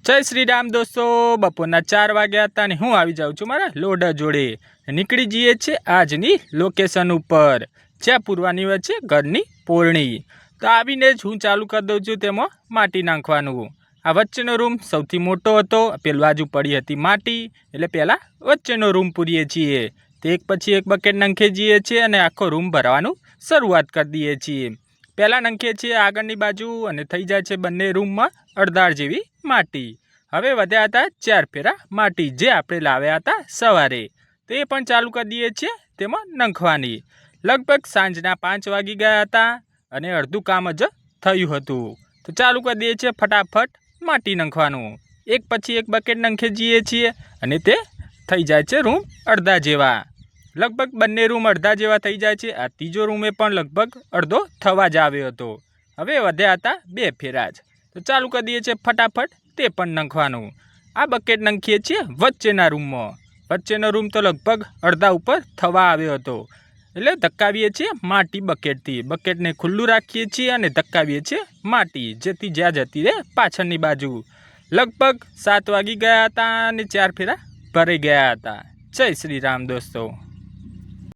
જય શ્રી રામ દોસ્તો, બપોરના 4 વાગ્યા હતા ને હું આવી જાઉં છું મારા લોડર જોડે। નીકળી જઈએ છીએ આજની લોકેશન ઉપર, જ્યાં પૂરવાની હોય છે ઘરની પોરણી। તો આવીને જ હું ચાલુ કરી દઉં છું તેમાં માટી નાખવાનું। આ વચ્ચેનો રૂમ સૌથી મોટો હતો, પેલી બાજુ પડી હતી માટી, એટલે પહેલાં વચ્ચેનો રૂમ પૂરીએ છીએ। તો એક પછી એક બકેટ નાખીએ જઈએ છીએ અને આખો રૂમ ભરવાનું શરૂઆત કરી દઈએ છીએ। પહેલાં નાખીએ છીએ આગળની બાજુ અને થઈ જાય છે બંને રૂમમાં અડધાર જેવી માટી। હવે વધ્યા હતા 4 ફેરા માટી, જે આપણે લાવ્યા હતા સવારે, તો એ પણ ચાલુ કરી દઈએ છીએ તેમાં નાખવાની। લગભગ સાંજના 5 વાગી ગયા હતા અને અડધું કામ જ થયું હતું। તો ચાલુ કરી દઈએ છીએ ફટાફટ માટી નાખવાનું। એક પછી એક બકેટ નાખીએ જઈએ છીએ અને તે થઈ જાય છે રૂમ અડધા જેવા। લગભગ બંને રૂમ અડધા જેવા થઈ જાય છે। આ ત્રીજો રૂમે પણ લગભગ અડધો થવા જ આવ્યો હતો। હવે વધ્યા હતા 2 ફેરા જ, તો ચાલુ કરી દઈએ છીએ ફટાફટ તે પણ નાખવાનું। આ બકેટ નાખીએ છીએ વચ્ચેના રૂમમાં। વચ્ચેનો રૂમ તો લગભગ અડધા ઉપર થવા આવ્યો હતો, એટલે ધક્કાવીએ છીએ માટી બકેટથી। બકેટને ખુલ્લું રાખીએ છીએ અને ધક્કાવીએ છીએ માટી, જેથી જ્યાં જતી રહે પાછળની બાજુ। લગભગ 7 વાગી ગયા હતા અને 4 ફેરા ભરાઈ ગયા હતા। જય શ્રી રામ દોસ્તો।